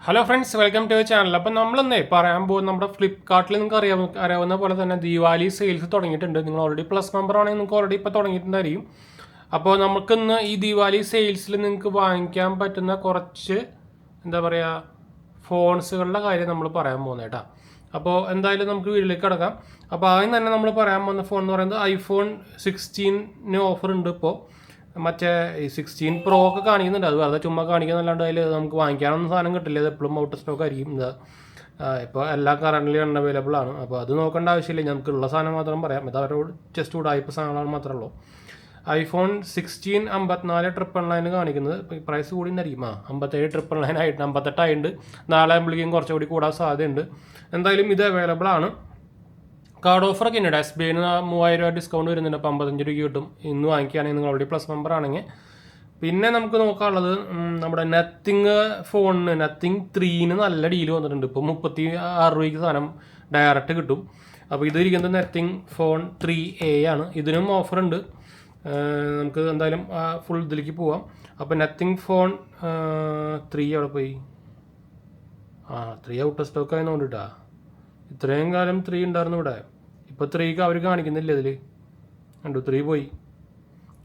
Hello friends, welcome to channel. അപ്പം നമ്മളെന്നേ പറയാൻ പോകും നമ്മുടെ ഫ്ലിപ്കാർട്ടിൽ നിങ്ങൾക്ക് അറിയാവുന്ന പോലെ തന്നെ ദീപാവലി സെയിൽസ് തുടങ്ങിയിട്ടുണ്ട്. നിങ്ങൾ ഓൾറെഡി പ്ലസ് മെമ്പർ ആണെങ്കിൽ നിങ്ങൾക്ക് ഓൾറെഡി ഇപ്പോൾ തുടങ്ങിയിട്ടുണ്ടായിരിക്കും. അപ്പോൾ നമുക്കിന്ന് ഈ ദീപാവലി സെയിൽസിൽ നിങ്ങൾക്ക് വാങ്ങിക്കാൻ പറ്റുന്ന കുറച്ച് എന്താ പറയുക ഫോൺസുകളുടെ കാര്യം നമ്മൾ പറയാൻ പോകുന്നത് കേട്ടോ. അപ്പോൾ എന്തായാലും നമുക്ക് വീട്ടിലേക്ക് കിടക്കാം. അപ്പോൾ ആദ്യം തന്നെ നമ്മൾ പറയാൻ പോകുന്ന ഫോൺ എന്ന് പറയുന്നത് ഐഫോൺ 16 ഓഫർ ഉണ്ട്. ഇപ്പോൾ മറ്റേ ഈ 16 Pro ഒക്കെ കാണിക്കുന്നുണ്ട്. അത് വെറുതെ ചുമ്മാ കാണിക്കുന്നല്ലാണ്ട് അതിൽ നമുക്ക് വാങ്ങിക്കാനൊന്നും സാധനം കിട്ടില്ല. ഇത് എപ്പോഴും ഔട്ട് സ്റ്റോക്ക് ആയിരിക്കും. ഇത് ഇപ്പോൾ എല്ലാം കറൻ്റ് അൺഅവൈലബിൾ ആണ്. അപ്പോൾ അത് നോക്കേണ്ട ആവശ്യമില്ല. നമുക്കുള്ള സാധനം മാത്രം പറയാം. ഇത് അവരോട് ജസ്റ്റ് ഉടായ്പ സാധനങ്ങൾ മാത്രമേ ഉള്ളൂ. ഐഫോൺ 16 54,999 കാണിക്കുന്നത്. ഇപ്പോൾ ഈ പ്രൈസ് കൂടി നിന്നായിരിക്കും. 57,999 ആയിട്ട് 58 ആയിട്ടുണ്ട്. നാളെ ആകുമ്പോഴേക്കും കുറച്ചുകൂടി കൂടാൻ സാധ്യതയുണ്ട്. എന്തായാലും ഇത് അവൈലബിൾ ആണ്. കാർഡ് ഓഫറൊക്കെ ഉണ്ട്. എസ് ബി ഐന് 3000 രൂപ ഡിസ്കൗണ്ട് വരുന്നുണ്ട്. അപ്പോൾ 55 രൂപയ്ക്ക് കിട്ടും. ഇന്ന് വാങ്ങിക്കുകയാണെങ്കിൽ നിങ്ങൾ ഓൾറെഡി പ്ലസ് മെമ്പർ ആണെങ്കിൽ. പിന്നെ നമുക്ക് നോക്കാനുള്ളത് നമ്മുടെ നത്തിങ് ഫോണിന് നത്തിങ് 3 നല്ല ഡീൽ വന്നിട്ടുണ്ട്. ഇപ്പോൾ 36 രൂപയ്ക്ക് സാധനം ഡയറക്റ്റ് കിട്ടും. അപ്പോൾ ഇത് ഇരിക്കുന്നത് നത്തിങ് ഫോൺ 3A ആണ്. ഇതിനും ഓഫറുണ്ട്. നമുക്ക് എന്തായാലും ഫുൾ ഇതിലേക്ക് പോവാം. അപ്പോൾ നത്തിങ് ഫോൺ 3 അവിടെ പോയി. 3 ഔട്ട് ഓഫ് സ്റ്റോക്ക് ആയതുകൊണ്ടിട്ടാ. ഇത്രയും കാലം 3 ഉണ്ടായിരുന്നു ഇവിടെ. ഇപ്പോൾ 3ക്ക് അവർ കാണിക്കുന്നില്ല ഇതിൽ. കണ്ടു 3 പോയി.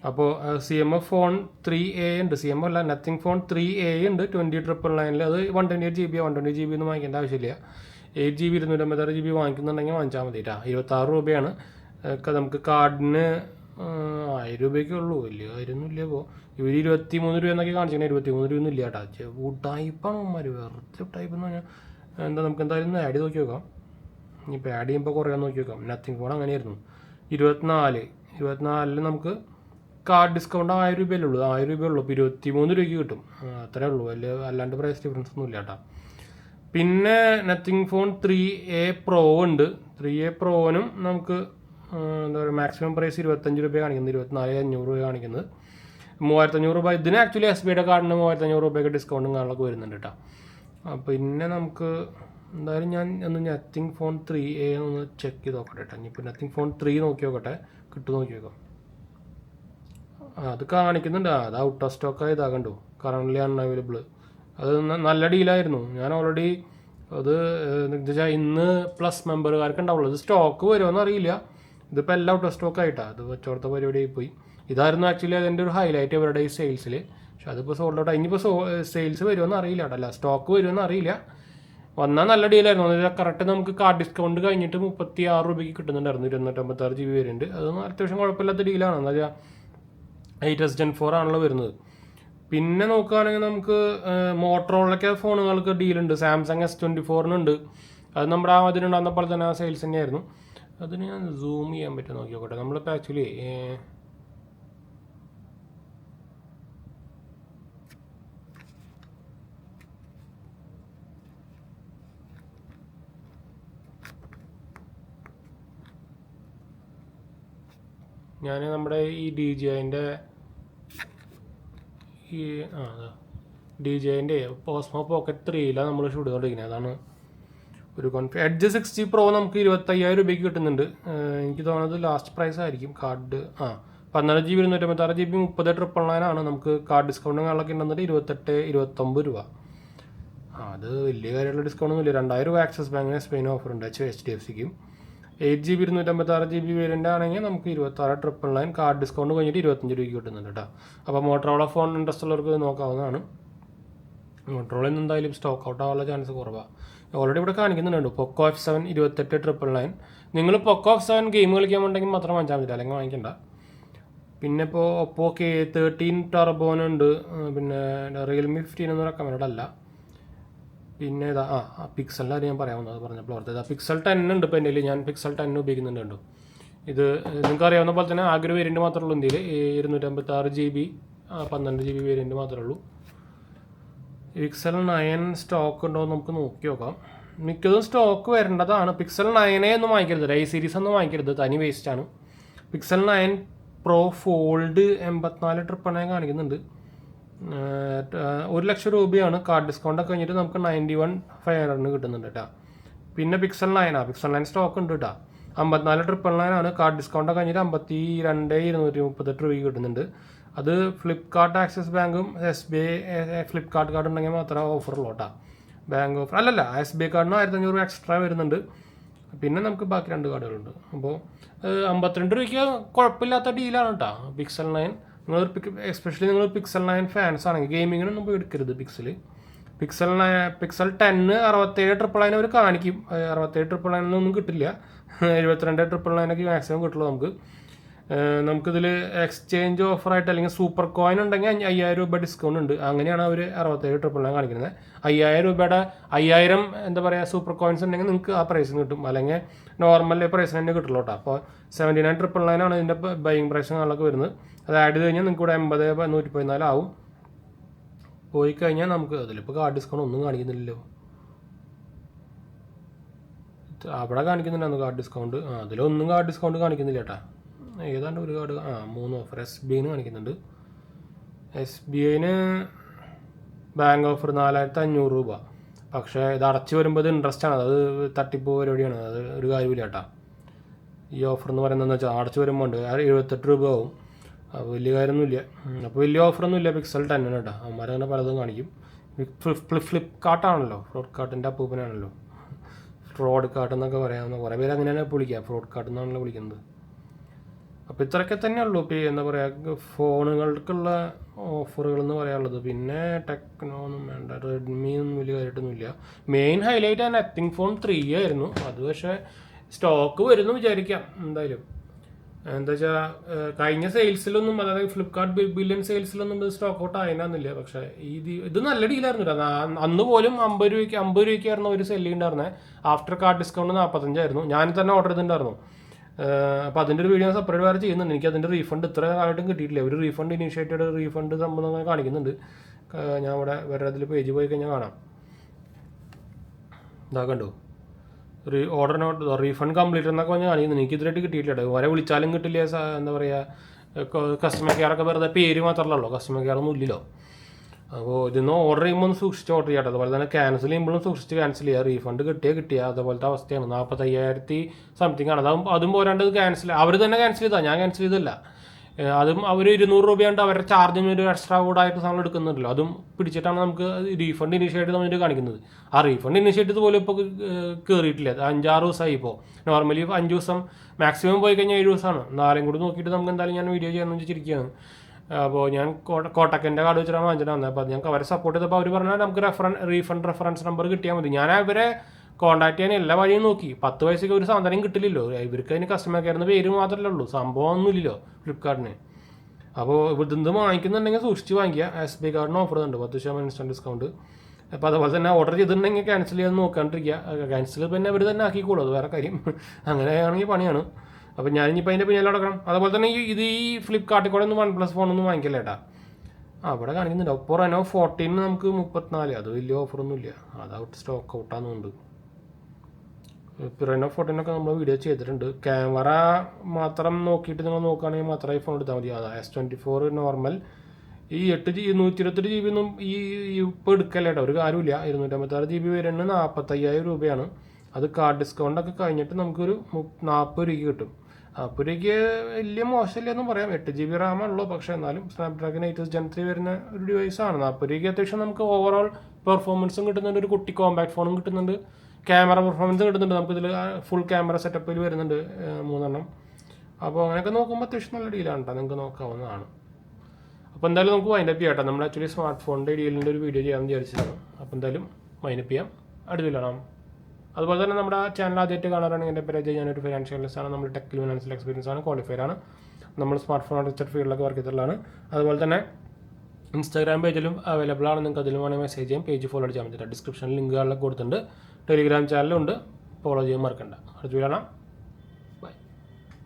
അപ്പോൾ CMF ഫോൺ 3A ഉണ്ട്. CMF അല്ല, നത്തിങ് ഫോൺ 3A ഉണ്ട്. 20,999 അത് 128 GB 120 GB ഒന്നും വാങ്ങിക്കേണ്ട ആവശ്യമില്ല. 8 GB 256 GB വാങ്ങിക്കുന്നുണ്ടെങ്കിൽ വാങ്ങിച്ചാൽ മതി കേട്ടോ. 26 രൂപയാണ്. നമുക്ക് കാർഡിന് 1000 രൂപയ്ക്കേ ഉള്ളൂ. വലിയ കാര്യമൊന്നും ഇല്ല. ഇപ്പോൾ ഇവർ 23 രൂപ എന്നൊക്കെ കാണിച്ചിങ്ങനെ 23 രൂപയൊന്നും ഇല്ല കേട്ടോ. ടൈപ്പാണ് അവന്മാർ. വെറുതെ ടൈപ്പ് എന്ന് പറഞ്ഞാൽ എന്താ, നമുക്ക് എന്തായാലും ആഡ് നോക്കി നോക്കാം. ഇനിയിപ്പോൾ ആഡ് ചെയ്യുമ്പോൾ കുറയാൻ നോക്കി നോക്കാം. നത്തിങ് ഫോൺ അങ്ങനെയായിരുന്നു. 24 നമുക്ക് കാർഡ് ഡിസ്കൗണ്ട് 1000 രൂപയല്ലേ ഉള്ളൂ. 1000 രൂപയേ ഉള്ളൂ. ഇപ്പോൾ 23 രൂപയ്ക്ക് കിട്ടും. അത്രേ ഉള്ളൂ. വലിയ അല്ലാണ്ട് പ്രൈസ് ഡിഫറൻസ് ഒന്നും ഇല്ല കേട്ടോ. പിന്നെ നത്തിങ് ഫോൺ 3A Pro ഉണ്ട്. 3A Proനും നമുക്ക് എന്താ പറയുക മാക്സിമം പ്രൈസ് 25 രൂപ കാണിക്കുന്നത്. 24,500 രൂപ കാണിക്കുന്നത്. 3,500 രൂപ. ഇതിന് ആക്ച്വലി SBIയുടെ കാർഡിന് 3,500 രൂപയൊക്കെ ഡിസ്കൗണ്ടും കാര്യങ്ങളൊക്കെ വരുന്നുണ്ട് കേട്ടോ. പിന്നെ നമുക്ക് എന്തായാലും ഞാൻ ഒന്ന് നത്തിങ് ഫോൺ 3A ഒന്ന് ചെക്ക് ചെയ്ത് നോക്കട്ടെ കേട്ടോ. ഇനിയിപ്പോൾ നത്തിങ് ഫോൺ 3 നോക്കി നോക്കട്ടെ, കിട്ടും നോക്കി നോക്കാം. അത് കാണിക്കുന്നുണ്ട്. അത് ഔട്ട് ഓഫ് സ്റ്റോക്ക് ആയതാ. കണ്ടു കറൻ്റ്ലി അൺഅവൈലബിൾ. അത് നല്ല ഡീലായിരുന്നു. ഞാൻ ഓൾറെഡി അത് എന്താ വെച്ചാൽ ഇന്ന് പ്ലസ് മെമ്പർകാർക്ക് ഉണ്ടാവുള്ളൂ. ഇത് സ്റ്റോക്ക് വരുമോയെന്ന് അറിയില്ല. ഇതിപ്പോൾ എല്ലാം ഔട്ട് ഓഫ് സ്റ്റോക്ക് ആയിട്ടാണ്. അത് വെച്ചോടത്ത പരിപാടിയായി പോയി. ഇതായിരുന്നു ആക്ച്വലി അതിൻ്റെ ഒരു ഹൈലൈറ്റ് ഇവരുടെ ഈ സെയിൽസിൽ. പക്ഷെ അതിപ്പോൾ സോൾഡ് ഔട്ട്. ഇനിയിപ്പോൾ സെയിൽസ് വരുമോയെന്ന് അറിയില്ല കേട്ടോ. അല്ല, സ്റ്റോക്ക് വരുമോയെന്ന് അറിയില്ല. വന്നാൽ നല്ല ഡീലായിരുന്നു. എന്ന് വെച്ചാൽ കറക്റ്റ് നമുക്ക് കാർഡ് ഡിസ്കൗണ്ട് കഴിഞ്ഞിട്ട് 36 രൂപയ്ക്ക് കിട്ടുന്നുണ്ടായിരുന്നു. 256 GB വരുന്നുണ്ട്. അത് അത്യാവശ്യം കുഴപ്പമില്ലാത്ത ഡീലാണ്. എന്താ വെച്ചാൽ 8S Gen 4 ആണല്ലോ വരുന്നത്. പിന്നെ നോക്കുകയാണെങ്കിൽ നമുക്ക് മോട്ടറോളൊക്കെ ഫോണുകൾക്ക് ഡീലുണ്ട്. സാംസങ് S24 അത് നമ്മുടെ അതിനുണ്ടാകുന്ന പോലെ തന്നെ ആ സെയിൽസ് തന്നെയായിരുന്നു. അതിന് ഞാൻ സൂം ചെയ്യാൻ പറ്റും നോക്കി നോക്കട്ടെ. നമ്മളിപ്പോൾ ആക്ച്വലി ഞാൻ നമ്മുടെ ഈ DJIൻ്റെ ഈ DJIൻ്റെ ഓസ്മോ പോക്കറ്റ് 3 നമ്മൾ ഷൂട്ട് ചെയ്തുകൊണ്ടിരിക്കുന്നത്. അതാണ് ഒരു എഡ്ജ് 60 Pro നമുക്ക് 25,000 രൂപയ്ക്ക് കിട്ടുന്നുണ്ട്. എനിക്ക് തോന്നുന്നത് ലാസ്റ്റ് പ്രൈസ് ആയിരിക്കും. കാർഡ് 14 GB 256 GB 30,999 ആണ്. നമുക്ക് കാർഡ് ഡിസ്കൗണ്ടും കാര്യങ്ങളൊക്കെ ഉണ്ടെന്നിട്ട് 28-29 രൂപ. അത് വലിയ കാര്യമുള്ള ഡിസ്കൗണ്ട് ഒന്നുമില്ല. 2,000 രൂപ ആക്സിസ് ബാങ്കിന് സ്പെയിൻ ഓഫർ ഉണ്ട്. HDFCക്കും 8 GB 256 GB വേരിയൻ്റ് ആണെങ്കിൽ നമുക്ക് 26,999 കാർഡ് ഡിസ്കൗണ്ട് കഴിഞ്ഞിട്ട് 25 രൂപയ്ക്ക് കിട്ടുന്നുണ്ട് കേട്ടോ. അപ്പോൾ മോട്ടറോള ഫോൺ ഇൻട്രസ്റ്റ് ഉള്ളവർക്ക് നോക്കാവുന്നതാണ്. മോട്ടറോളയിൽ നിന്ന് എന്തായാലും സ്റ്റോക്ക് ഔട്ട് ആവാനുള്ള ചാൻസ് കുറവാണ്. ഓൾറെഡി ഇവിടെ കാണിക്കുന്നുണ്ട്. Poco F7 28,999. നിങ്ങൾ Poco F7 ഗെയിം കളിക്കാൻ ഉണ്ടെങ്കിൽ മാത്രം വാങ്ങിച്ചാൽ മതി, അല്ലെങ്കിൽ വാങ്ങിക്കണ്ട. പിന്നെ ഇപ്പോൾ Oppo K13 ടർബോനുണ്ട്. പിന്നെ Realme 15 ഒന്നും റെക്കമെൻഡ് അല്ല. പിന്നെ ഇതാ പിക്സലിൻ്റെ കാര്യം ഞാൻ പറയാവുന്നത് പറഞ്ഞപ്പോൾ ഓർത്തത്. Pixel 10 ഉണ്ട് ഇപ്പോൾ എൻ്റെ കയ്യിൽ. ഞാൻ Pixel 10 ഉപയോഗിക്കുന്നുണ്ട്. ഇത് നിങ്ങൾക്ക് അറിയാവുന്ന പോലെ തന്നെ ആകെ ഒരു വേരിയൻറ്റ് മാത്രമേ ഉള്ളൂ ഇന്ത്യയിൽ. 256 GB 12 GB വേരിയൻറ്റ് മാത്രമേ ഉള്ളൂ. Pixel 9 സ്റ്റോക്ക് ഉണ്ടോ എന്ന് നമുക്ക് നോക്കി നോക്കാം. മിക്കതും സ്റ്റോക്ക് വരേണ്ടതാണ്. Pixel 9 ഒന്നും വാങ്ങിക്കരുത്. A സീരീസ് ഒന്നും വാങ്ങിക്കരുത്, തനി വേസ്റ്റാണ്. Pixel 9 Pro Fold 84,999 കാണിക്കുന്നുണ്ട്. 1,00,000 രൂപയാണ്. കാർഡ് ഡിസ്കൗണ്ടൊക്കെ കഴിഞ്ഞിട്ട് നമുക്ക് 91,500 കിട്ടുന്നുണ്ട് കേട്ടോ. പിന്നെ Pixel 9 സ്റ്റോക്ക് ഉണ്ട് കേട്ടോ. 54,999 ആണ്. കാർഡ് ഡിസ്കൗണ്ടൊക്കെ കഴിഞ്ഞിട്ട് 52,238 രൂപയ്ക്ക് കിട്ടുന്നുണ്ട്. അത് ഫ്ലിപ്കാർട്ട്, ആക്സിസ് ബാങ്കും SBI ഫ്ലിപ്കാർട്ട് കാർഡ് ഉണ്ടെങ്കിൽ മാത്രമേ ഓഫറുള്ളൂ കേട്ടോ. ബാങ്ക് ഓഫർ അല്ലല്ല, SBI കാർഡിന് 1500 എക്സ്ട്രാ വരുന്നുണ്ട്. പിന്നെ നമുക്ക് ബാക്കി 2 കാർഡുകളുണ്ട്. അപ്പോൾ 52 രൂപയ്ക്ക് കുഴപ്പമില്ലാത്ത ഡീലാണ് കേട്ടോ പിക്സൽ 9. നിങ്ങൾ എസ്പെഷ്യലി നിങ്ങൾ പിക്സൽ 9 ഫാൻസ് ആണെങ്കിൽ ഗെയിമിങ്ങിനൊന്നും പോയി എടുക്കരുത്. പിക്സൽ 10 67,999 അവർ കാണിക്കും. 67,999 കിട്ടില്ല, 72,999 മാക്സിമം കിട്ടുള്ളൂ നമുക്ക്. നമുക്കിതിൽ എക്സ്ചേഞ്ച് ഓഫറായിട്ട് അല്ലെങ്കിൽ സൂപ്പർ കോയിൻ ഉണ്ടെങ്കിൽ 5000 രൂപ ഡിസ്കൗണ്ട് ഉണ്ട്. അങ്ങനെയാണ് അവർ 67,999 കാണിക്കുന്നത്. 5000 രൂപയുടെ 5000 എന്താ പറയുക സൂപ്പർ കോയിൻസ് ഉണ്ടെങ്കിൽ നിങ്ങൾക്ക് ആ പ്രൈസിന് കിട്ടും, അല്ലെങ്കിൽ നോർമൽ പ്രൈസിന് തന്നെ കിട്ടുള്ളൂ കേട്ടോ. അപ്പോൾ 79,999 ആണ് ഇതിൻ്റെ ബൈയിങ് പ്രൈസ് കാണാനൊക്കെ വരുന്നത്. അത് ആഡ് ചെയ്ത് കഴിഞ്ഞാൽ നിങ്ങൾക്ക് ഇവിടെ 80,114 ആവും. പോയി കഴിഞ്ഞാൽ നമുക്ക് അതിലിപ്പോൾ കാർഡ് ഡിസ്കൗണ്ട് ഒന്നും കാണിക്കുന്നില്ലല്ലോ. അവിടെ കാണിക്കുന്നുണ്ടായിരുന്നു കാർഡ് ഡിസ്കൗണ്ട്. അതിലൊന്നും കാർഡ് ഡിസ്കൗണ്ട് കാണിക്കുന്നില്ല ചേട്ടാ. ഏതാണ്ട് ഒരു കാർഡ് 3 ഓഫർ SBIന് കാണിക്കുന്നുണ്ട്. SBIന് ബാങ്ക് ഓഫർ 4,500 രൂപ. പക്ഷേ ഇത് അടച്ച് വരുമ്പോൾ ഇത് ഇൻട്രസ്റ്റ് ആണ്, അത് തട്ടിപ്പ് പരിപാടിയാണ്, അത് ഒരു കാര്യമില്ല ചേട്ടാ. ഈ ഓഫർ എന്ന് പറയുന്നതെന്ന് വെച്ചാൽ അടച്ച് വരുമ്പോൾ ഉണ്ട് 78 രൂപ ആവും. അപ്പോൾ വലിയ കാര്യമൊന്നുമില്ല. അപ്പോൾ വലിയ ഓഫറൊന്നും ഇല്ല പിക്സൽ 10 കേട്ടോ. അവന്മാരങ്ങനെ പലതും കാണിക്കും. ഫ്ലിപ്കാർട്ടാണല്ലോ, ഫ്ലിപ്കാർട്ടിൻ്റെ അപ്പൂപ്പനാണല്ലോ ഫ്രോഡ് കാർട്ട് എന്നൊക്കെ പറയാവുന്ന. കുറേ പേര് അങ്ങനെയാണ് വിളിക്കുക, ഫ്രോഡ് കാർട്ട് എന്നാണല്ലോ വിളിക്കുന്നത്. അപ്പോൾ ഇത്രയൊക്കെ തന്നെയുള്ളൂ ഇപ്പോൾ എന്താ പറയുക ഫോണുകൾക്കുള്ള ഓഫറുകൾ എന്ന് പറയാനുള്ളത്. പിന്നെ ടെക്നോ ഒന്നും വേണ്ട, റെഡ്മി ഒന്നും വലിയ കാര്യമായിട്ടൊന്നുമില്ല. മെയിൻ ഹൈലൈറ്റ് ആണ് നത്തിങ് ഫോൺ 3 ആയിരുന്നു. അത് പക്ഷേ സ്റ്റോക്ക് വരുന്നു വിചാരിക്കാം എന്തായാലും. എന്താ വെച്ചാൽ കഴിഞ്ഞ സെയിൽസിലൊന്നും, അതായത് ഫ്ലിപ്കാർട്ട് ബില്യൺ സെയിൽസിലൊന്നും ഇത് സ്റ്റോക്ക് ഔട്ട് ആയിരുന്നില്ല. പക്ഷേ ഇത് നല്ല ഡീലായിരുന്നു. അന്ന് പോലും 50 രൂപയ്ക്കായിരുന്നു ഒരു സെല്ല് ഉണ്ടായിരുന്നത്. ആഫ്റ്റർ കാർഡ് ഡിസ്കൗണ്ട് 45 ആയിരുന്നു. ഞാൻ തന്നെ ഓർഡർ ചെയ്തിട്ടുണ്ടായിരുന്നു. അപ്പോൾ അതിൻ്റെ ഒരു വീഡിയോ സെപ്പറേറ്റ് വേറെ ചെയ്യുന്നുണ്ട്. എനിക്ക് അതിൻ്റെ റീഫണ്ട് ഇത്ര കാലമായിട്ടും കിട്ടിയിട്ടില്ല. ഒരു റീഫണ്ട് ഇനീഷ്യേറ്റഡ് റീഫണ്ട് സംബന്ധം കാണിക്കുന്നുണ്ട്. ഞാൻ ഇവിടെ വേറെ അതിൽ പേജ് പോയി കഴിഞ്ഞാൽ കാണാം. ഇതാ കണ്ടു, ഓർഡർ നോട്ട് റീഫണ്ട് കംപ്ലീറ്റ് എന്നൊക്കെ പറഞ്ഞാൽ കാണിക്കുന്നു. എനിക്ക് ഇതിലായിട്ട് കിട്ടിയിട്ടില്ല. വരെ വിളിച്ചാലും കിട്ടില്ല. എന്താ പറയുക കസ്റ്റമർ കെയറൊക്കെ വെറുതെ പേര് മാത്രമല്ല ഉള്ളൂ, കസ്റ്റമർ കെയർ ഒന്നും ഇല്ലല്ലോ. അപ്പോൾ ഇതിന്ന് ഓർഡർ ചെയ്യുമ്പോൾ ഒന്ന് സൂക്ഷിച്ച് ഓർഡർ ചെയ്യാം. അതുപോലെ തന്നെ ക്യാൻസൽ ചെയ്യുമ്പോഴും സൂക്ഷിച്ച് ക്യാൻസൽ ചെയ്യുക. റീഫണ്ട് കിട്ടിയ അതുപോലത്തെ അവസ്ഥയാണ്. 45,000 സംതിങ് ആണ്. അതും പോരാണ്ട് ക്യാൻസൽ അവർ തന്നെ ക്യാൻസൽ ചെയ്താൽ, ഞാൻ ക്യാൻസൽ ചെയ്തല്ല. അതും അവർ 200 രൂപയാണ്ട് അവരുടെ ചാർജിന് ഒരു എക്സ്ട്രാ കൂടായിട്ട് സാധനം എടുക്കുന്നുണ്ടല്ലോ, അതും പിടിച്ചിട്ടാണ് നമുക്ക് റീഫണ്ട് ഇനിഷ്യേറ്റ് നമ്മൾ കാണിക്കുന്നത്. ആ റീഫണ്ട് ഇനിഷ്യേറ്റ് പോലും ഇപ്പോൾ കയറിയിട്ടില്ല. 5-6 ദിവസമായി. ഇപ്പോൾ നോർമലി 5 ദിവസം മാക്സിമം പോയി കഴിഞ്ഞാൽ 7 ദിവസമാണ്. 4 കൂടി നോക്കിയിട്ട് നമുക്ക് എന്തായാലും ഞാൻ വീഡിയോ ചെയ്യാമെന്ന് വെച്ചിരിക്കുകയാണ്. അപ്പോൾ ഞാൻ കോട്ടക്കൻ്റെ കാർഡ് വെച്ചിട്ടാണ് വാങ്ങിച്ചിട്ടാണ്. അപ്പോൾ ഞങ്ങൾക്ക് അവരെ സപ്പോർട്ട് ചെയ്തപ്പോൾ അവർ പറഞ്ഞാൽ നമുക്ക് റീഫണ്ട് റെഫറൻസ് നമ്പർ കിട്ടിയാൽ മതി. ഞാൻ അവരെ കോൺടാക്ട് ചെയ്യാൻ എല്ലാ വഴിയും നോക്കി. 10 പൈസയ്ക്ക് ഒരു സാധനം കിട്ടില്ലല്ലോ. ഇവർക്ക് അതിന് കസ്റ്റമർ കെയറിന് പേര് മാത്രമല്ലേ ഉള്ളൂ, സംഭവം ഒന്നുമില്ലല്ലോ ഫ്ലിപ്കാർട്ടിന്. അപ്പോൾ ഇവിടുന്ന് വാങ്ങിക്കുന്നുണ്ടെങ്കിൽ സൂക്ഷിച്ച് വാങ്ങിക്കുക. SBI കാർഡിന് ഓഫർ ഉണ്ട് 10% ഇൻസ്റ്റൻറ്റ് ഡിസ്കൗണ്ട്. അപ്പോൾ അതുപോലെ തന്നെ ഓർഡർ ചെയ്തിട്ടുണ്ടെങ്കിൽ ക്യാൻസൽ ചെയ്യാൻ നോക്കാണ്ടിരിക്കുക. ക്യാൻസൽ പിന്നെ അവർ തന്നെ ആക്കിക്കോളൂ, അത് വേറെ കാര്യം. അങ്ങനെയാണെങ്കിൽ പണിയാണ്. അപ്പോൾ ഞാനിപ്പോൾ അതിൻ്റെ പിന്നാലെ നടക്കണം. അതുപോലെ തന്നെ ഈ ഫ്ലിപ്കാർട്ടിൽ കൂടെ ഒന്ന് OnePlus ഫോണൊന്നും വാങ്ങിക്കില്ല ചേട്ടാ. അവിടെ കാണിക്കുന്നുണ്ട് ഒപ്പോ Reno 14 നമുക്ക് 34. അത് വലിയ ഓഫറൊന്നും ഇല്ല, അത് ഔട്ട് സ്റ്റോക്ക് ഔട്ടാകുന്നുണ്ട്. Reno 14 ഒക്കെ നമ്മൾ വീഡിയോ ചെയ്തിട്ടുണ്ട്. ക്യാമറ മാത്രം നോക്കിയിട്ട് നിങ്ങൾ നോക്കുകയാണെങ്കിൽ മാത്രം ഐഫോൺ എടുത്താൽ മതി. അതാ S24 നോർമൽ. ഈ 128 GB ഒന്നും ഇപ്പോൾ എടുക്കല്ല കേട്ടോ, ഒരു കാര്യമില്ല. 256 GB വരുന്നത് 45,000 രൂപയാണ്. അത് കാർഡ് ഡിസ്കൗണ്ടൊക്കെ കഴിഞ്ഞിട്ട് നമുക്കൊരു 40 രൂപയ്ക്ക് കിട്ടും. 40 രൂപയ്ക്ക് വലിയ മോശമില്ല എന്നും പറയാം. 8 GB RAM ഉള്ളൂ, പക്ഷേ എന്നാലും സ്നാപ്ഡ്രാഗൺ 8 Gen 3 വരുന്ന ഒരു ഡിവൈസാണ്. 40 രൂപയ്ക്ക് അത്യാവശ്യം നമുക്ക് ഓവറോൾ പെർഫോമൻസും കിട്ടുന്നുണ്ട്, ഒരു കുട്ടി കോമ്പാക്ട് ഫോണും കിട്ടുന്നുണ്ട്, ക്യാമറ പെർഫോമൻസും കിട്ടുന്നുണ്ട്. നമുക്കിതിൽ ഫുൾ ക്യാമറ സെറ്റപ്പിൽ വരുന്നുണ്ട് 3 എണ്ണം. അപ്പോൾ അങ്ങനെയൊക്കെ നോക്കുമ്പോൾ അത്യാവശ്യം നല്ല ഡീലാണ് കേട്ടോ, നിങ്ങൾക്ക് നോക്കാവുന്നതാണ്. അപ്പോൾ എന്തായാലും നമുക്ക് വൈൻഡപ്പ് ചെയ്യാം കേട്ടോ. നമ്മൾ ആക്ച്വലി സ്മാർട്ട് ഫോണിൻ്റെ ഡീലിൻ്റെ ഒരു വീഡിയോ ചെയ്യാമെന്ന് വിചാരിച്ചതാണ്. അപ്പോൾ എന്തായാലും വൈൻഡപ്പ് ചെയ്യാം, അടുത്തില്ലാം. അതുപോലെ തന്നെ നമ്മുടെ ചാനൽ ആദ്യമായിട്ട് കാണാനാണെങ്കിൽ എൻ്റെ പേര് ഞാനൊരു ഫിനാൻഷ്യൽ അനലിസ്റ്റ് ആണ്. നമ്മൾ ടെക്കിൽ ഫിനാൻഷ്യൽ എക്സ്പീരിയൻസ് ആണ്, ക്വാളിഫൈഡ് ആണ്. നമ്മൾ സ്മാർട്ട് ഫോൺ റിസർച്ച് ഫീൽഡിലൊക്കെ വർക്ക് ചെയ്തിട്ടുള്ളതാണ്. അതുപോലെ തന്നെ ഇൻസ്റ്റാഗ്രാം പേജിലും അവൈലബിൾ ആണ്, നിങ്ങൾക്ക് അതിലും വേണമെങ്കിൽ മെസ്സേജ് ചെയ്യാം. പേജ് ഫോളോ ചെയ്യാൻ പറ്റില്ല. ഡിസ്ക്രിപ്ഷനിൽ ലിങ്കുകളിലൊക്കെ കൊടുത്തിട്ടുണ്ട്. ടെലിഗ്രാം ചാനലും ഉണ്ട്, ഫോളോ ചെയ്യാൻ മറക്കണ്ട. അടുത്ത വീഡിയോ കാണാം.